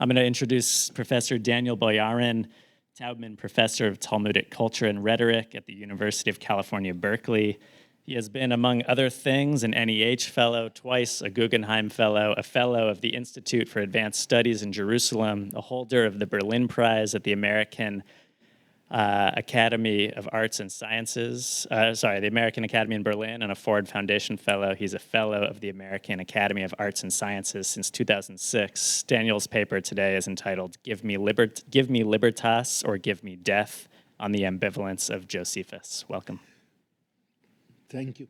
I'm going to introduce Professor Daniel Boyarin, Taubman Professor of Talmudic Culture and Rhetoric at the University of California, Berkeley. He has been, among other things, an NEH Fellow, twice a Guggenheim Fellow, a Fellow of the Institute for Advanced Studies in Jerusalem, a holder of the Berlin Prize at the American Academy of Arts and Sciences, the American Academy in Berlin, and a Ford Foundation Fellow. He's a Fellow of the American Academy of Arts and Sciences since 2006. Daniel's paper today is entitled Give Me Libertas or Give Me Death on the Ambivalence of Josephus. Welcome. Thank you.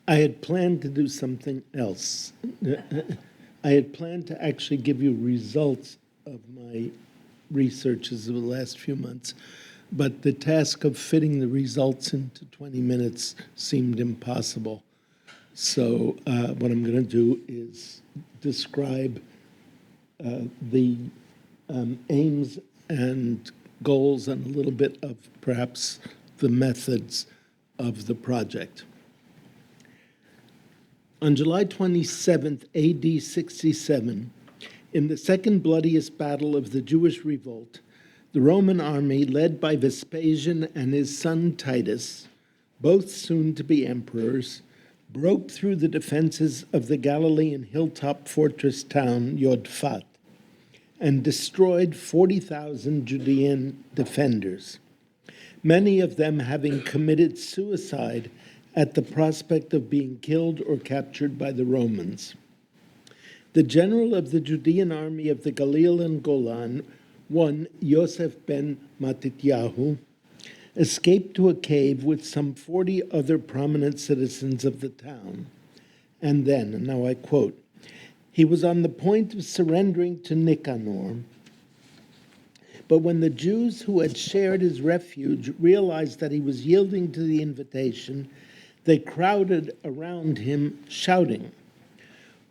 I had planned to do something else. I had planned to actually give you results of my researches of the last few months, but the task of fitting the results into 20 minutes seemed impossible. So what I'm going to do is describe the aims and goals and a little bit of perhaps the methods of the project. On July 27th, AD 67, in the second bloodiest battle of the Jewish Revolt, the Roman army, led by Vespasian and his son Titus, both soon to be emperors, broke through the defenses of the Galilean hilltop fortress town Yodfat and destroyed 40,000 Judean defenders, many of them having committed suicide at the prospect of being killed or captured by the Romans. The general of the Judean army of the Galil and Golan, one Yosef ben Matityahu, escaped to a cave with some 40 other prominent citizens of the town. And then, and now I quote, he was on the point of surrendering to Nicanor, but when the Jews who had shared his refuge realized that he was yielding to the invitation, they crowded around him, shouting,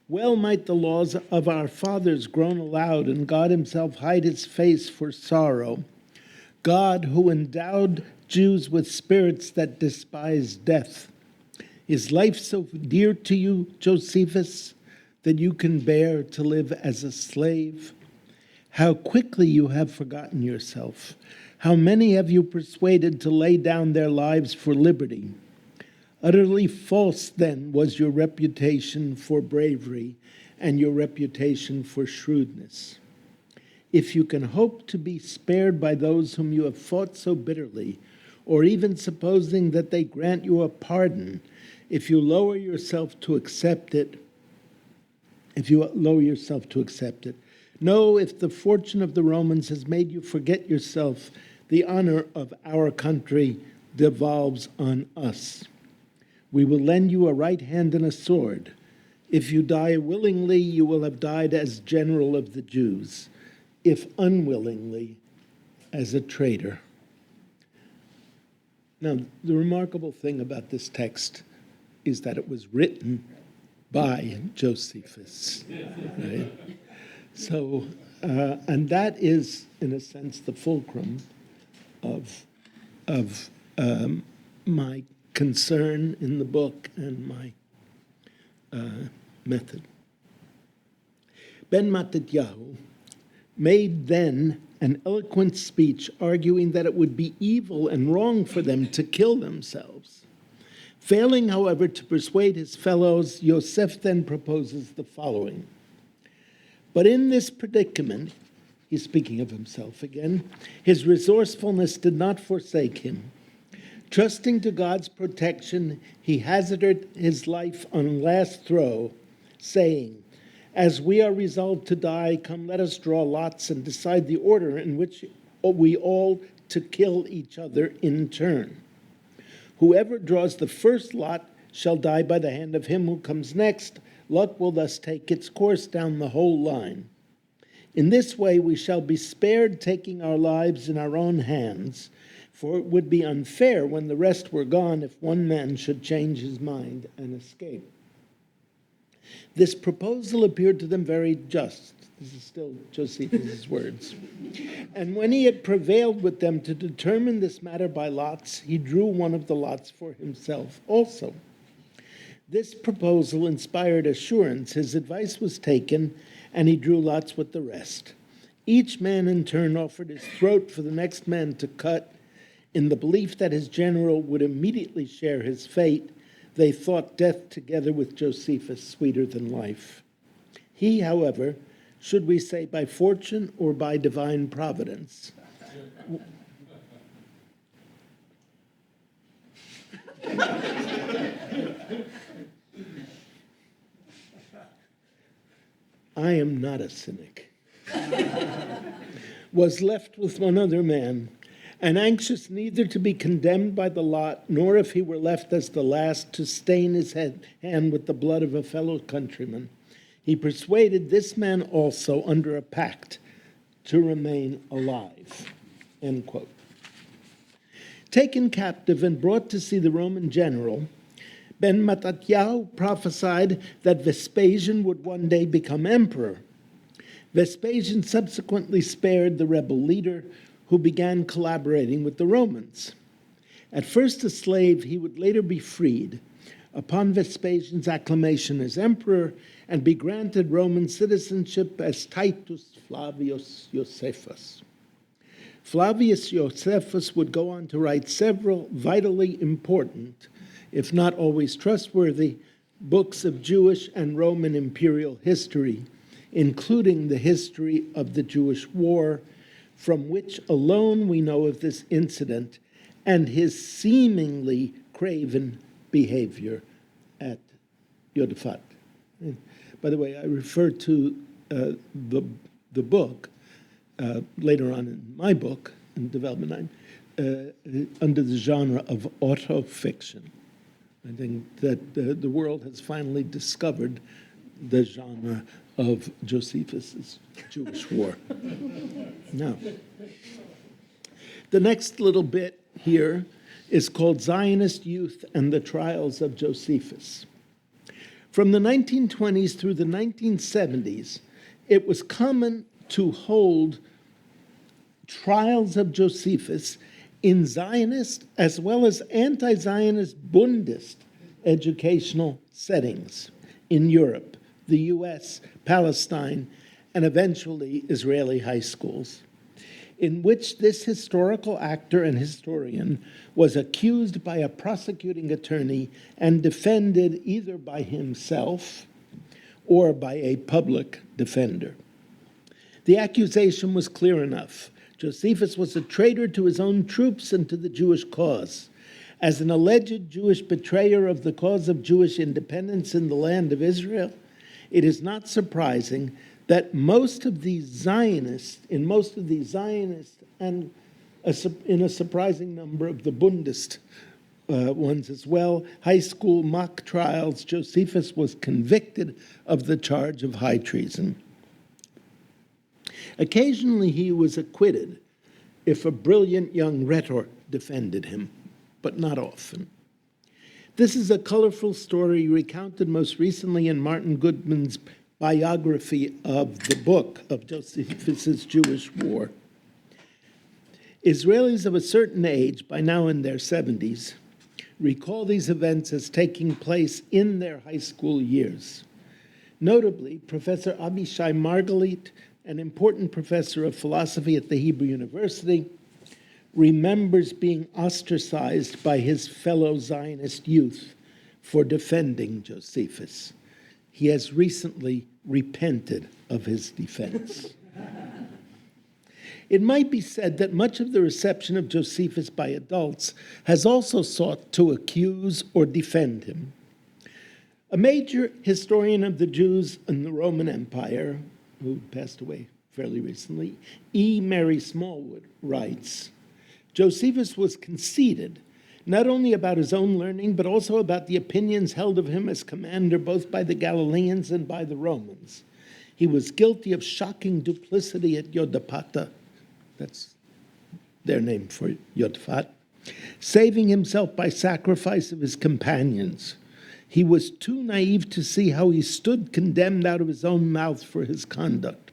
"Well might the laws of our fathers groan aloud, and God himself hide his face for sorrow. God, who endowed Jews with spirits that despise death. Is life so dear to you, Josephus, that you can bear to live as a slave? How quickly you have forgotten yourself. How many have you persuaded to lay down their lives for liberty? Utterly false, then, was your reputation for bravery and your reputation for shrewdness. If you can hope to be spared by those whom you have fought so bitterly, or even supposing that they grant you a pardon, if you lower yourself to accept it, know if the fortune of the Romans has made you forget yourself, the honor of our country devolves on us. We will lend you a right hand and a sword. If you die willingly, you will have died as general of the Jews. If unwillingly, as a traitor." Now, the remarkable thing about this text is that it was written by Josephus, right? So, and that is, in a sense, the fulcrum of my concern in the book and my method. Ben Matityahu made then an eloquent speech arguing that it would be evil and wrong for them to kill themselves. Failing, however, to persuade his fellows, Yosef then proposes the following. But in this predicament, he's speaking of himself again, his resourcefulness did not forsake him. Trusting to God's protection, he hazarded his life on last throw, saying, "As we are resolved to die, come let us draw lots and decide the order in which we all to kill each other in turn. Whoever draws the first lot shall die by the hand of him who comes next. Luck will thus take its course down the whole line. In this way we shall be spared taking our lives in our own hands, for it would be unfair when the rest were gone if one man should change his mind and escape." This proposal appeared to them very just. This is still Josephus' words. And when he had prevailed with them to determine this matter by lots, he drew one of the lots for himself also. This proposal inspired assurance. His advice was taken, and he drew lots with the rest. Each man in turn offered his throat for the next man to cut. In the belief that his general would immediately share his fate, they thought death together with Josephus sweeter than life. He, however, should we say by fortune or by divine providence, I am not a cynic, was left with one other man, and anxious neither to be condemned by the lot, nor if he were left as the last to stain his hand with the blood of a fellow countryman. He persuaded this man also under a pact to remain alive. End quote. Taken captive and brought to see the Roman general, Ben Matityahu prophesied that Vespasian would one day become emperor. Vespasian subsequently spared the rebel leader, who began collaborating with the Romans. At first a slave, he would later be freed upon Vespasian's acclamation as emperor and be granted Roman citizenship as Titus Flavius Josephus. Flavius Josephus would go on to write several vitally important, if not always trustworthy, books of Jewish and Roman imperial history, including the history of the Jewish War, from which alone we know of this incident and his seemingly craven behavior at Yodfat. By the way, I refer to the book later on in my book, in Development 9, under the genre of autofiction. I think that the world has finally discovered the genre of Josephus' Jewish War. Now, the next little bit here is called Zionist Youth and the Trials of Josephus. From the 1920s through the 1970s, it was common to hold trials of Josephus in Zionist as well as anti-Zionist Bundist educational settings in Europe, the US, Palestine, and eventually Israeli high schools, in which this historical actor and historian was accused by a prosecuting attorney and defended either by himself or by a public defender. The accusation was clear enough. Josephus was a traitor to his own troops and to the Jewish cause. As an alleged Jewish betrayer of the cause of Jewish independence in the land of Israel, it is not surprising that in most of these Zionists, and in a surprising number of the Bundist ones as well, high school mock trials, Josephus was convicted of the charge of high treason. Occasionally he was acquitted if a brilliant young rhetoric defended him, but not often. This is a colorful story recounted most recently in Martin Goodman's biography of the book of Josephus' Jewish War. Israelis of a certain age, by now in their 70s, recall these events as taking place in their high school years. Notably, Professor Abishai Margalit, an important professor of philosophy at the Hebrew University, remembers being ostracized by his fellow Zionist youth for defending Josephus. He has recently repented of his defense. It might be said that much of the reception of Josephus by adults has also sought to accuse or defend him. A major historian of the Jews in the Roman Empire, who passed away fairly recently, E. Mary Smallwood, writes, Josephus was conceited, not only about his own learning, but also about the opinions held of him as commander both by the Galileans and by the Romans. He was guilty of shocking duplicity at Yodfat, that's their name for Yodfat, saving himself by sacrifice of his companions. He was too naive to see how he stood condemned out of his own mouth for his conduct.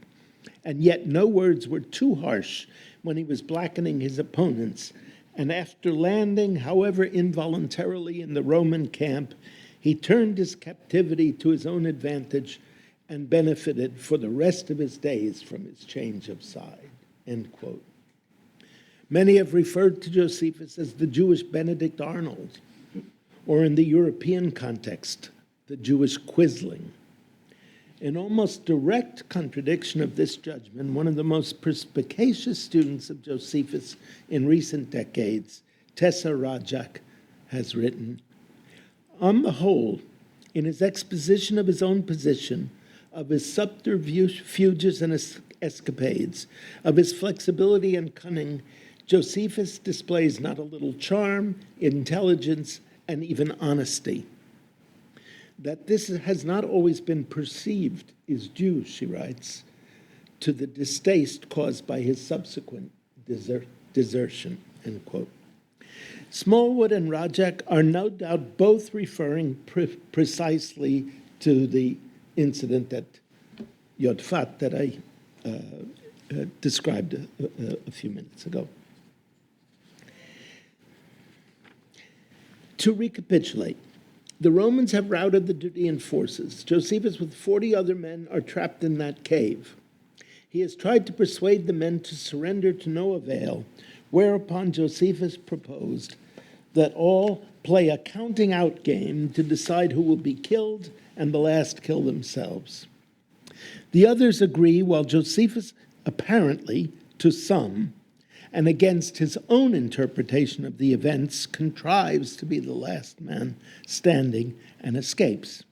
And yet no words were too harsh when he was blackening his opponents. And after landing, however involuntarily, in the Roman camp, He turned his captivity to his own advantage and benefited for the rest of his days from his change of side, end quote. Many have referred to Josephus as the Jewish Benedict Arnold, or in the European context, the Jewish Quisling. In almost direct contradiction of this judgment, one of the most perspicacious students of Josephus in recent decades, Tessa Rajak, has written, on the whole, in his exposition of his own position, of his subterfuges and escapades, of his flexibility and cunning, Josephus displays not a little charm, intelligence, and even honesty. That this has not always been perceived is due, she writes, to the distaste caused by his subsequent desertion, end quote. Smallwood and Rajak are no doubt both referring precisely to the incident at Yodfat that I described a few minutes ago. To recapitulate, the Romans have routed the Judean forces. Josephus with 40 other men are trapped in that cave. He has tried to persuade the men to surrender to no avail, whereupon Josephus proposed that all play a counting out game to decide who will be killed and the last kill themselves. The others agree, while Josephus apparently, to some, and against his own interpretation of the events, contrives to be the last man standing and escapes.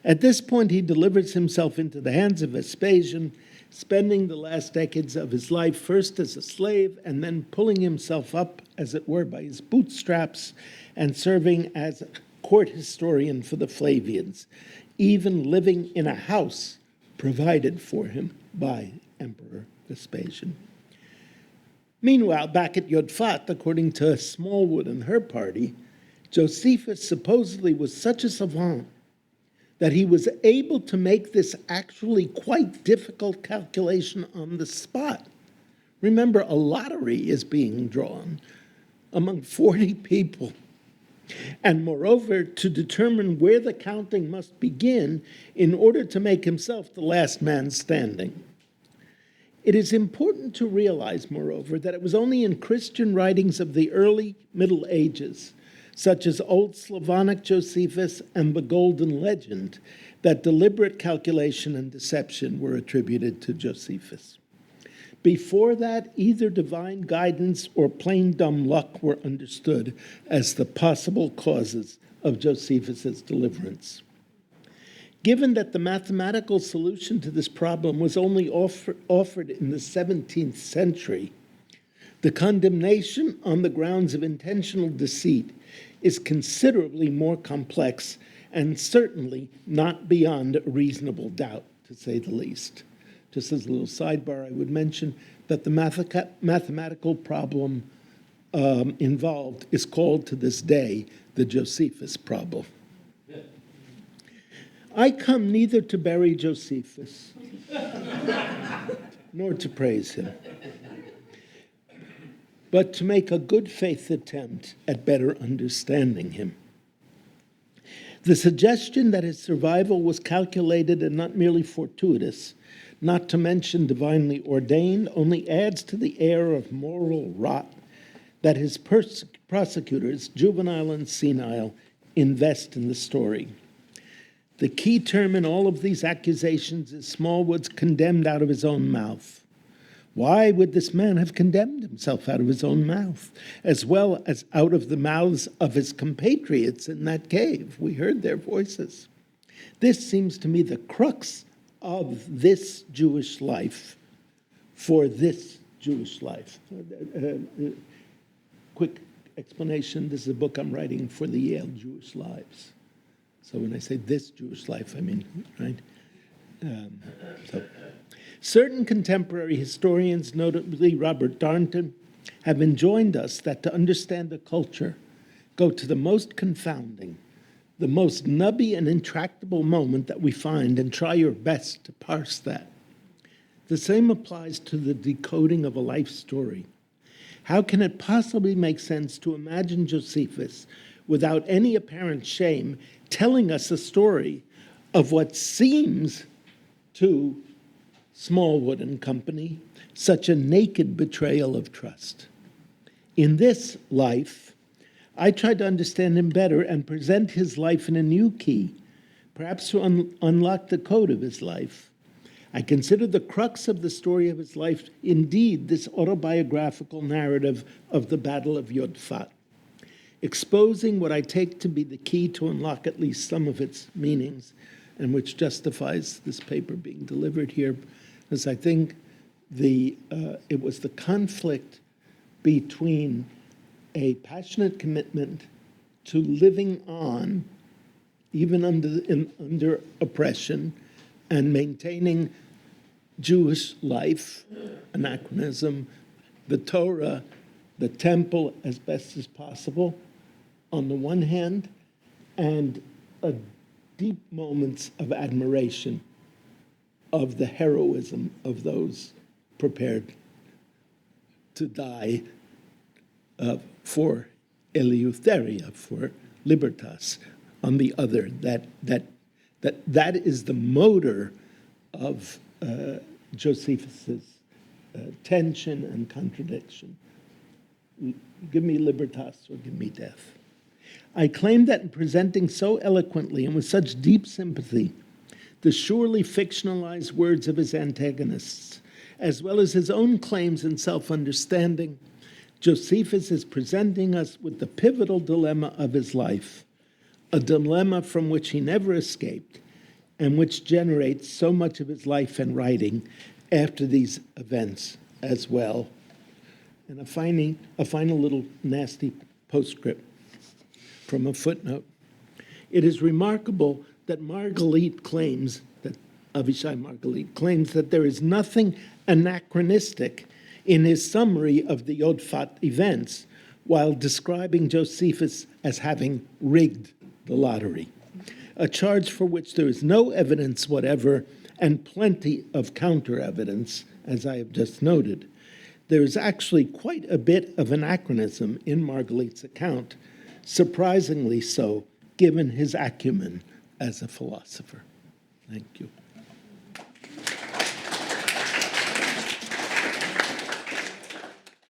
At this point, he delivers himself into the hands of Vespasian, spending the last decades of his life first as a slave and then pulling himself up, as it were, by his bootstraps and serving as a court historian for the Flavians, even living in a house provided for him by Emperor Vespasian. Meanwhile, back at Yodfat, according to Smallwood and her party, Josephus supposedly was such a savant that he was able to make this actually quite difficult calculation on the spot. Remember, a lottery is being drawn among 40 people. And moreover, to determine where the counting must begin in order to make himself the last man standing. It is important to realize, moreover, that it was only in Christian writings of the early Middle Ages, such as Old Slavonic Josephus and the Golden Legend, that deliberate calculation and deception were attributed to Josephus. Before that, either divine guidance or plain dumb luck were understood as the possible causes of Josephus's deliverance. Given that the mathematical solution to this problem was only offered in the 17th century, the condemnation on the grounds of intentional deceit is considerably more complex and certainly not beyond reasonable doubt, to say the least. Just as a little sidebar, I would mention that the mathematical problem involved is called to this day the Josephus problem. I come neither to bury Josephus nor to praise him, but to make a good faith attempt at better understanding him. The suggestion that his survival was calculated and not merely fortuitous, not to mention divinely ordained, only adds to the air of moral rot that his prosecutors, juvenile and senile, invest in the story. The key term in all of these accusations is Smallwood's condemned out of his own mouth. Why would this man have condemned himself out of his own mouth, as well as out of the mouths of his compatriots in that cave? We heard their voices. This seems to me the crux of this Jewish life for this Jewish life. Quick explanation, this is a book I'm writing for the Yale Jewish Lives. So when I say this Jewish life, I mean, right? Certain contemporary historians, notably Robert Darnton, have enjoined us that to understand a culture, go to the most confounding, the most nubby and intractable moment that we find and try your best to parse that. The same applies to the decoding of a life story. How can it possibly make sense to imagine Josephus, without any apparent shame, telling us a story of what seems to Smallwood and Company such a naked betrayal of trust. In this life, I tried to understand him better and present his life in a new key, perhaps to unlock the code of his life. I consider the crux of the story of his life indeed this autobiographical narrative of the Battle of Yodfat, exposing what I take to be the key to unlock at least some of its meanings, and which justifies this paper being delivered here, because I think it was the conflict between a passionate commitment to living on, even under oppression, and maintaining Jewish life, anachronism, the Torah, the temple as best as possible, on the one hand, and deep moments of admiration of the heroism of those prepared to die for Eleutheria, for Libertas, on the other. That is the motor of Josephus's tension and contradiction. Give me Libertas or give me death. I claim that in presenting so eloquently and with such deep sympathy the surely fictionalized words of his antagonists, as well as his own claims and self-understanding, Josephus is presenting us with the pivotal dilemma of his life, a dilemma from which he never escaped and which generates so much of his life and writing after these events as well. And a final little nasty postscript from a footnote. It is remarkable that Avishai Margalit claims that there is nothing anachronistic in his summary of the Yodfat events while describing Josephus as having rigged the lottery, a charge for which there is no evidence whatever and plenty of counter-evidence, as I have just noted. There is actually quite a bit of anachronism in Margalit's account, surprisingly so, given his acumen as a philosopher. Thank you.